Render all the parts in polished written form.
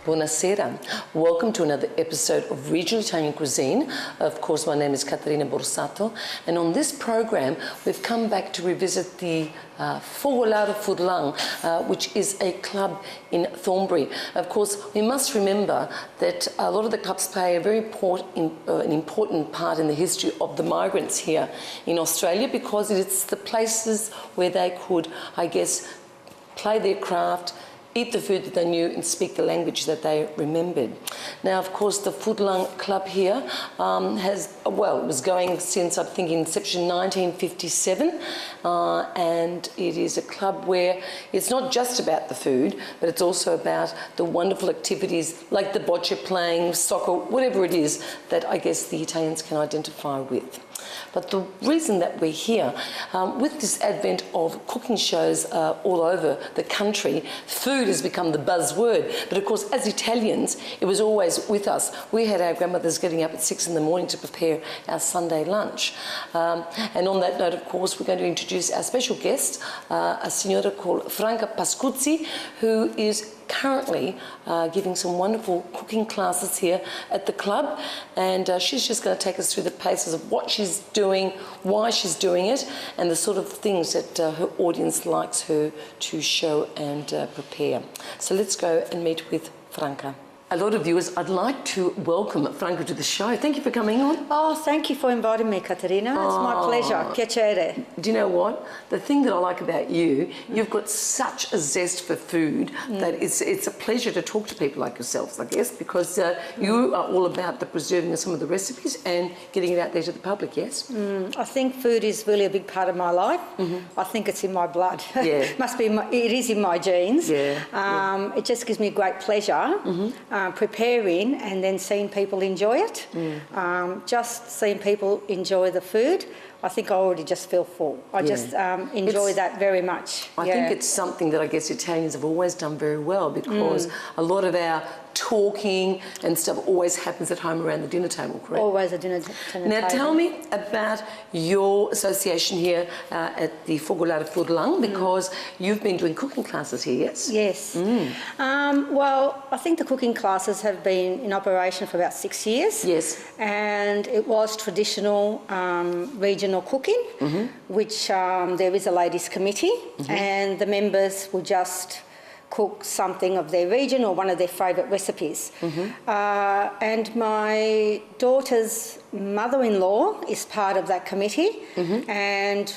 Buonasera. Welcome to another episode of Regional Italian Cuisine. Of course, my name is Caterina Borsato, and on this program, we've come back to revisit the Focolare Furlan, which is a club in Thornbury. Of course, we must remember that a lot of the clubs play a very important part in the history of the migrants here in Australia, because it's the places where they could, I guess, play their craft, eat the food that they knew, and speak the language that they remembered. Now, of course, the Furlan Club here it was going since, I think, inception 1957, and it is a club where it's not just about the food, but it's also about the wonderful activities like the bocce playing, soccer, whatever it is that I guess the Italians can identify with. But the reason that we're here, with this advent of cooking shows all over the country, food has become the buzzword. But of course, as Italians, it was always with us. We had our grandmothers getting up at 6 in the morning to prepare our Sunday lunch. And on that note, of course, we're going to introduce our special guest, a signora called Franca Pascuzzi, who is currently giving some wonderful cooking classes here at the club, and she's just going to take us through the paces of what she's doing, why she's doing it, and the sort of things that her audience likes her to show and prepare. So let's go and meet with Franca. A lot of viewers, I'd like to welcome Franca to the show. Thank you for coming on. Oh, thank you for inviting me, Caterina. It's my pleasure. Piacere. Do you know what? The thing that I like about you, you've got such a zest for food that it's a pleasure to talk to people like yourselves, I guess, because you are all about the preserving of some of the recipes and getting it out there to the public, yes? I think food is really a big part of my life. I think it's in my blood. Yeah. It is in my genes. Yeah. It just gives me great pleasure. Preparing and then seeing people enjoy it. Just seeing people enjoy the food, I think I already just feel full. I just enjoy that very much. I think it's something that I guess Italians have always done very well, because a lot of our talking and stuff always happens at home around the dinner table, correct? Always a dinner table. Now tell me about your association here at the Focolare Furlan, because you've been doing cooking classes here, yes? Yes. Well, I think the cooking classes have been in operation for about 6 years. Yes. And it was traditional regional cooking, which there is a ladies' committee, and the members will just cook something of their region or one of their favourite recipes. And my daughter's mother-in-law is part of that committee, and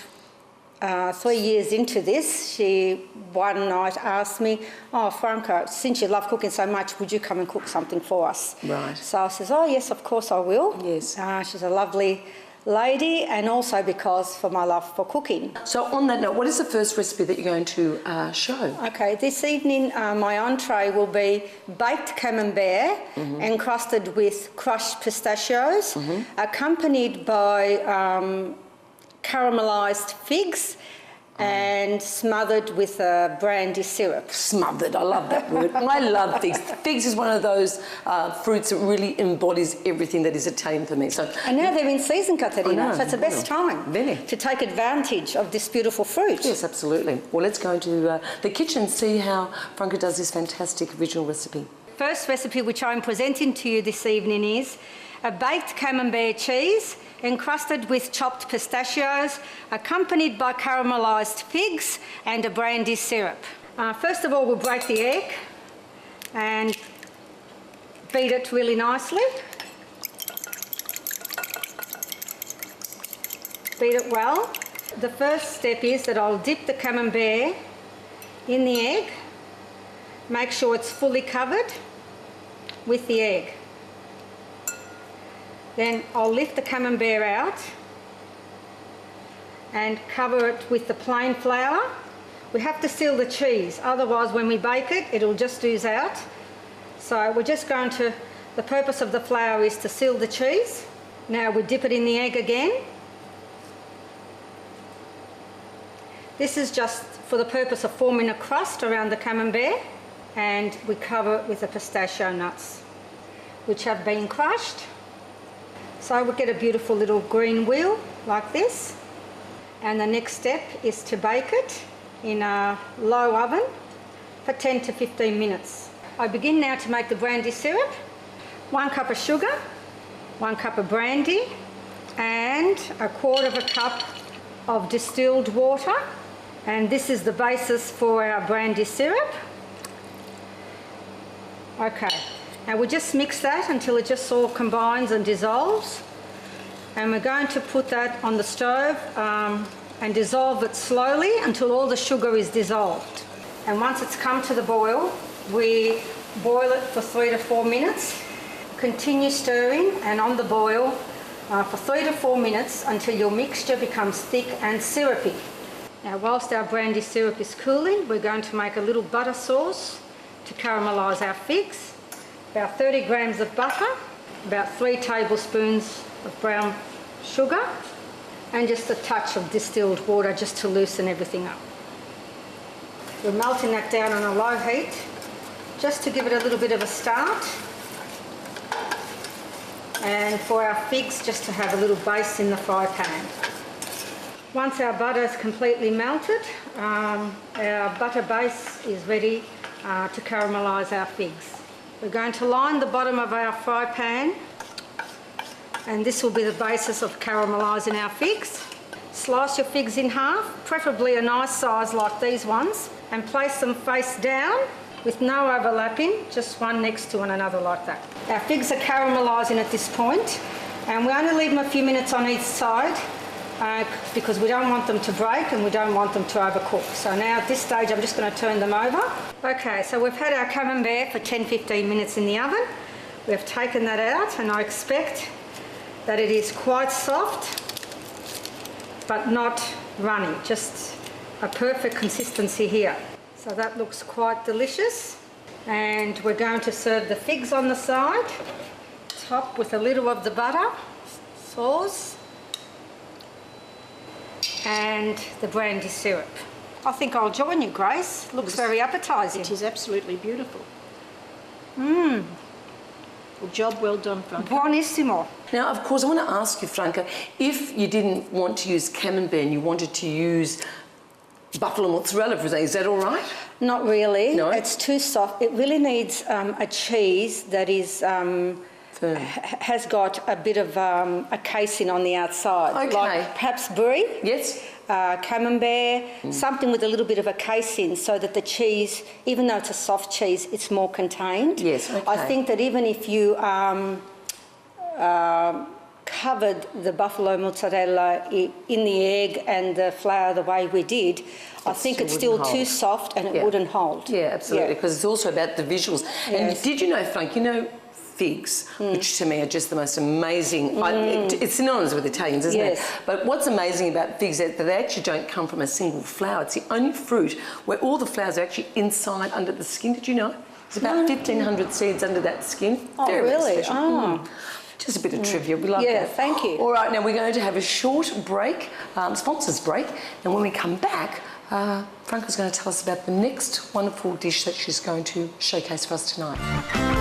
3 years into this, she one night asked me, "Oh, Franca, since you love cooking so much, would you come and cook something for us?" Right. So I says, "Oh yes, of course I will." Yes. She's a lovely lady, and also because for my love for cooking. So on that note, what is the first recipe that you're going to show? Okay, this evening my entree will be baked camembert encrusted with crushed pistachios, accompanied by caramelised figs and smothered with a brandy syrup. Smothered, I love that word. I love figs. Figs is one of those fruits that really embodies everything that is Italian for me. So, and now they're in season, Caterina, so it's the best time to take advantage of this beautiful fruit. Yes, absolutely. Well, let's go into the kitchen and see how Franca does this fantastic original recipe. First recipe which I'm presenting to you this evening is a baked camembert cheese encrusted with chopped pistachios, accompanied by caramelised figs and a brandy syrup. First of all, we'll break the egg and beat it really nicely. Beat it well. The first step is that I'll dip the camembert in the egg, make sure it's fully covered with the egg. Then I'll lift the camembert out and cover it with the plain flour. We have to seal the cheese, otherwise when we bake it, it'll just ooze out. So we're just going to, the purpose of the flour is to seal the cheese. Now we dip it in the egg again. This is just for the purpose of forming a crust around the camembert, and we cover it with the pistachio nuts, which have been crushed. So we'll get a beautiful little green wheel like this, and the next step is to bake it in a low oven for 10 to 15 minutes. I begin now to make the brandy syrup. 1 cup of sugar, 1 cup of brandy, and 1/4 cup of distilled water. And this is the basis for our brandy syrup. Okay, now we just mix that until it just all combines and dissolves. And we're going to put that on the stove and dissolve it slowly until all the sugar is dissolved. And once it's come to the boil, we boil it for 3 to 4 minutes. Continue stirring and on the boil for 3 to 4 minutes until your mixture becomes thick and syrupy. Now whilst our brandy syrup is cooling, we're going to make a little butter sauce to caramelise our figs. About 30 grams of butter, about 3 tablespoons of brown sugar, and just a touch of distilled water just to loosen everything up. We're melting that down on a low heat just to give it a little bit of a start, and for our figs just to have a little base in the fry pan. Once our butter is completely melted, our butter base is ready to caramelise our figs. We're going to line the bottom of our fry pan, and this will be the basis of caramelising our figs. Slice your figs in half, preferably a nice size like these ones, and place them face down with no overlapping, just one next to one another like that. Our figs are caramelising at this point, and we only leave them a few minutes on each side because we don't want them to break and we don't want them to overcook. So now at this stage I'm just going to turn them over. Okay, so we've had our camembert for 10-15 minutes in the oven. We've taken that out, and I expect that it is quite soft but not runny, just a perfect consistency here. So that looks quite delicious, and we're going to serve the figs on the side, top with a little of the butter sauce and the brandy syrup. I think I'll join you, Grace. Looks very appetising. It is absolutely beautiful. Well, job well done, Franca. Buonissimo. Now, of course, I want to ask you, Franca, if you didn't want to use camembert and you wanted to use buffalo mozzarella, for example, is that all right? Not really. No? It's too soft. It really needs a cheese that is has got a bit of a casing on the outside. Okay. Like perhaps brie. Yes. Camembert, something with a little bit of a casing so that the cheese, even though it's a soft cheese, it's more contained. Yes, okay. I think that even if you covered the buffalo mozzarella in the egg and the flour the way we did, I think it's still too soft and it wouldn't hold. Yeah, absolutely, because it's also about the visuals. Yes. And did you know, Frank, figs, which to me are just the most amazing, it's synonymous with Italians, isn't it? But what's amazing about figs is that they actually don't come from a single flower. It's the only fruit where all the flowers are actually inside under the skin. Did you know? There's about 1,500 seeds under that skin. Oh, very, really? very special. Oh. Just a bit of trivia, we love that. Yeah, thank you. All right, now we're going to have a short break, sponsors break, and when we come back, Franca's going to tell us about the next wonderful dish that she's going to showcase for us tonight.